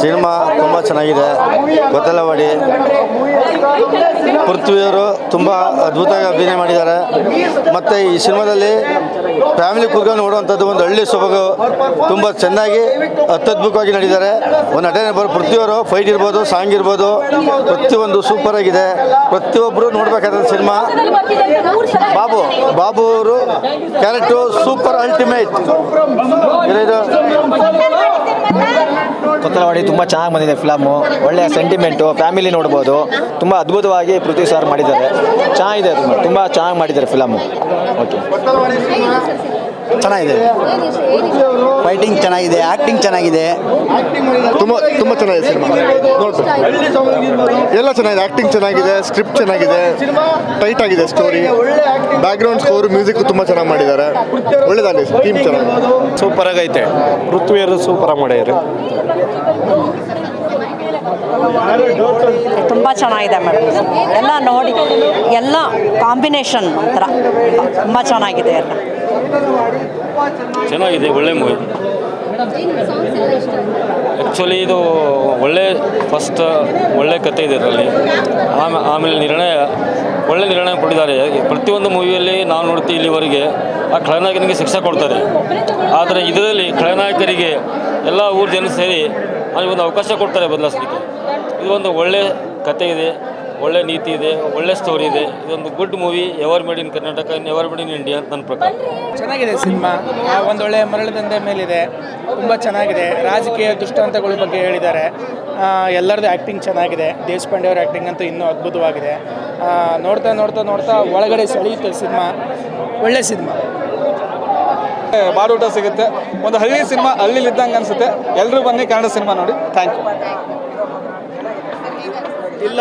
Cinema ತುಂಬ ಚೆನ್ನಾಗಿದೆ. ಗೊತ್ತಲವಾಡಿ ಪೃಥ್ವಿಯವರು ತುಂಬ ಅದ್ಭುತವಾಗಿ ಅಭಿನಯ ಮಾಡಿದ್ದಾರೆ. ಮತ್ತು ಈ ಸಿನಿಮಾದಲ್ಲಿ ಫ್ಯಾಮಿಲಿ ಕೂತ್ಕೊಂಡು ನೋಡುವಂಥದ್ದು ಒಂದು ಹಳ್ಳಿ ಸೊಬಗು ತುಂಬ ಚೆನ್ನಾಗಿ ಅತ್ಯದ್ಭುತವಾಗಿ ನಡೆದಿದ್ದಾರೆ. ಒಂದು ನಟನೆ ಪೃಥ್ವಿಯವರು ಫೈಟ್ ಇರ್ಬೋದು, ಸಾಂಗ್ ಇರ್ಬೋದು, ಪ್ರತಿಯೊಂದು ಸೂಪರ್ ಆಗಿದೆ. ಪ್ರತಿಯೊಬ್ಬರು ನೋಡಬೇಕಾದ ಸಿನಿಮಾ. ಬಾಬು ಅವರು ಕ್ಯಾರೆಕ್ಟರು ಸೂಪರ್ ಅಲ್ಟಿಮೇಟ್. ಕೊತ್ತಲವಾಡಿ ತುಂಬ ಚೆನ್ನಾಗಿ ಬಂದಿದೆ ಫಿಲಮು. ಒಳ್ಳೆಯ ಸೆಂಟಿಮೆಂಟು, ಫ್ಯಾಮಿಲಿ ನೋಡ್ಬೋದು. ತುಂಬ ಅದ್ಭುತವಾಗಿ ಪೃಥ್ವಿ ಸರ್ ಮಾಡಿದ್ದಾರೆ. ಚೆನ್ನಾಗಿದೆ, ತುಂಬ ಚೆನ್ನಾಗಿ ಮಾಡಿದ್ದಾರೆ ಫಿಲಮು. ಓಕೆ, ಚೆನ್ನಾಗಿದೆ. ಫೈಟಿಂಗ್ ಚೆನ್ನಾಗಿದೆ, ಆ್ಯಕ್ಟಿಂಗ್ ಚೆನ್ನಾಗಿದೆ. ತುಂಬ ಚೆನ್ನಾಗಿದೆ ಸಿನಿಮಾ. ನೋಡ್ಬೋದು, ಎಲ್ಲ ಚೆನ್ನಾಗಿದೆ. ಆ್ಯಕ್ಟಿಂಗ್ ಚೆನ್ನಾಗಿದೆ, ಸ್ಕ್ರಿಪ್ಟ್ ಚೆನ್ನಾಗಿದೆ, ಟೈಟ್ ಆಗಿದೆ ಸ್ಟೋರಿ, ಬ್ಯಾಕ್ಗ್ರೌಂಡ್ ಸ್ಕೋರ್, ಮ್ಯೂಸಿಕ್ ತುಂಬ ಚೆನ್ನಾಗಿ ಮಾಡಿದ್ದಾರೆ. ಒಳ್ಳೆದಾಗಿದೆ, ಟೀಮ್ ಚೆನ್ನಾಗಿ ಸೂಪರ್ ಆಗೈತೆ. ಪೃಥ್ವಿಯವರು ಸೂಪರ್ ಆಗಿ ಮಾಡಿದ್ದಾರೆ. ತುಂಬ ಚೆನ್ನಾಗಿದೆ ಮೇಡಮ್. ಎಲ್ಲ ನೋಡಿ, ಎಲ್ಲ ಕಾಂಬಿನೇಷನ್ ಒಂಥರ ತುಂಬ ಚೆನ್ನಾಗಿದೆ. ಎಲ್ಲ ಚೆನ್ನಾಗಿದೆ, ಒಳ್ಳೆ ಮೂವಿ. ಆ್ಯಕ್ಚುಲಿ ಇದು ಒಳ್ಳೆ ಫಸ್ಟ್ ಒಳ್ಳೆ ಕಥೆ ಇದೆ ಇದರಲ್ಲಿ. ಆಮೇಲೆ ಒಳ್ಳೆ ನಿರ್ಣಯ ಕೊಟ್ಟಿದ್ದಾರೆ. ಪ್ರತಿಯೊಂದು ಮೂವಿಯಲ್ಲಿ ನಾವು ನೋಡ್ತೀವಿ ಇಲ್ಲಿವರೆಗೆ ಆ ಖಳನಾಯಕನಿಗೆ ಶಿಕ್ಷೆ ಕೊಡ್ತಾರೆ. ಆದರೆ ಇದರಲ್ಲಿ ಖಳನಾಯಕರಿಗೆ ಎಲ್ಲ ಊರು ಜನ ಸೇರಿ ಅವನಿಗೊಂದು ಅವಕಾಶ ಕೊಡ್ತಾರೆ ಬದಲಾಯಿಸಲಿಕ್ಕೆ. ಇದೊಂದು ಒಳ್ಳೆ ಕಥೆ ಇದೆ, ಒಳ್ಳೆ ನೀತಿ ಇದೆ, ಒಳ್ಳೆ ಸ್ಟೋರಿ ಇದೆ. ಇದೊಂದು good movie. Ever made in Karnataka, ever made in India ಅಂತ ನನ್ನ ಪ್ರಕಾರ. ಚೆನ್ನಾಗಿದೆ ಸಿನಿಮಾ. ಒಂದೊಳ್ಳೆ ಮರಳದಂದೆ ಮೇಲಿದೆ, ತುಂಬ ಚೆನ್ನಾಗಿದೆ. ರಾಜಕೀಯ ದುಷ್ಟಾಂತಗಳ ಬಗ್ಗೆ ಹೇಳಿದ್ದಾರೆ. ಎಲ್ಲರದ್ದು ಆ್ಯಕ್ಟಿಂಗ್ ಚೆನ್ನಾಗಿದೆ. ದೇಶಪಾಂಡೆ ಅವ್ರ ಆ್ಯಕ್ಟಿಂಗ್ ಅಂತೂ ಇನ್ನೂ ಅದ್ಭುತವಾಗಿದೆ. ನೋಡ್ತಾ ನೋಡ್ತಾ ನೋಡ್ತಾ ಒಳಗಡೆ ಸೆಳೆಯುತ್ತೆ ಸಿನಿಮಾ. ಒಳ್ಳೆ ಸಿನಿಮಾ. ಬಾಡೂಟ ಸಿಗುತ್ತೆ. ಒಂದು ಹಳ್ಳಿ ಸಿನಿಮಾ, ಹಳ್ಳಿಲಿದ್ದಂಗೆ ಅನಿಸುತ್ತೆ. ಎಲ್ಲರೂ ಬನ್ನಿ ಕನ್ನಡ ಸಿನಿಮಾ ನೋಡಿ. Thank you. ಇಲ್ಲ,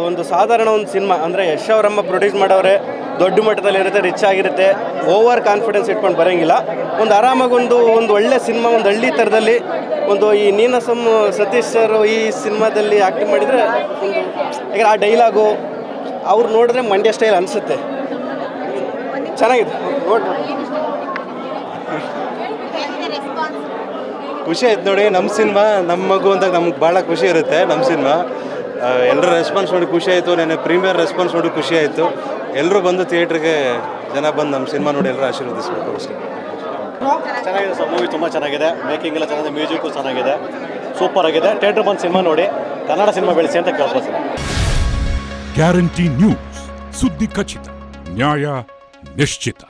ಒಂದು ಸಾಧಾರಣ ಒಂದು ಸಿನಿಮಾ ಅಂದರೆ ಯಶ್ ಅವರಮ್ಮ ಪ್ರೊಡ್ಯೂಸ್ ಮಾಡೋರೆ. ದೊಡ್ಡ ಮಟ್ಟದಲ್ಲಿ ಇರುತ್ತೆ, ರಿಚ್ ಆಗಿರುತ್ತೆ. ಓವರ್ ಕಾನ್ಫಿಡೆನ್ಸ್ ಇಟ್ಕೊಂಡು ಬರೋಂಗಿಲ್ಲ. ಒಂದು ಆರಾಮಾಗಿ ಒಂದು ಒಳ್ಳೆ ಸಿನಿಮಾ, ಒಂದು ಹಳ್ಳಿ ಥರದಲ್ಲಿ ಈ ನೀನಾಸಂ ಸತೀಶ್ ಸರ್ ಈ ಸಿನಿಮಾದಲ್ಲಿ ಆ್ಯಕ್ಟಿಂಗ್ ಮಾಡಿದರೆ ಒಂದು ಈಗ ಆ ಡೈಲಾಗು ಅವ್ರು ನೋಡಿದ್ರೆ ಮಂಡ್ಯ ಸ್ಟೈಲ್ ಅನಿಸುತ್ತೆ. ಚೆನ್ನಾಗಿದೆ, ನೋಡಿ. ಖುಷಿ ಆಯ್ತು ನೋಡಿ. ನಮ್ಮ ಸಿನಿಮಾ ನಮ್ಮ ಮಗು ಅಂತ ನಮ್ಗೆ ಭಾಳ ಖುಷಿ ಇರುತ್ತೆ. ನಮ್ಮ ಸಿನಿಮಾ ಎಲ್ಲರ ರೆಸ್ಪಾನ್ಸ್ ನೋಡಿ ಖುಷಿ ಆಯಿತು. ನೆನ್ನೆ ಪ್ರೀಮಿಯರ್ ರೆಸ್ಪಾನ್ಸ್ ನೋಡಿ ಖುಷಿ ಆಯಿತು. ಎಲ್ಲರೂ ಬಂದು ಥಿಯೇಟ್ರಿಗೆ ಜನ ಬಂದು ನಮ್ಮ ಸಿನಿಮಾ ನೋಡಿ ಎಲ್ಲರೂ ಆಶೀರ್ವದಿಸಬೇಕು ಅಷ್ಟೇ. ಚೆನ್ನಾಗಿದೆ ಸರ್, ಮೂವಿ ತುಂಬ ಚೆನ್ನಾಗಿದೆ. ಮೇಕಿಂಗ್ ಎಲ್ಲ ಚೆನ್ನಾಗಿದೆ, ಮ್ಯೂಸಿಕ್ಕು ಚೆನ್ನಾಗಿದೆ, ಸೂಪರ್ ಆಗಿದೆ. ಥಿಯೇಟ್ರ್ ಬಂದು ಸಿನಿಮಾ ನೋಡಿ, ಕನ್ನಡ ಸಿನಿಮಾ ಬೆಳೆಸಿ ಅಂತ ಕೇಳ್ಬೋದು. ಗ್ಯಾರಂಟಿ ನ್ಯೂಸ್, ಸುದ್ದಿ ಖಚಿತ, ನ್ಯಾಯ ನಿಶ್ಚಿತ.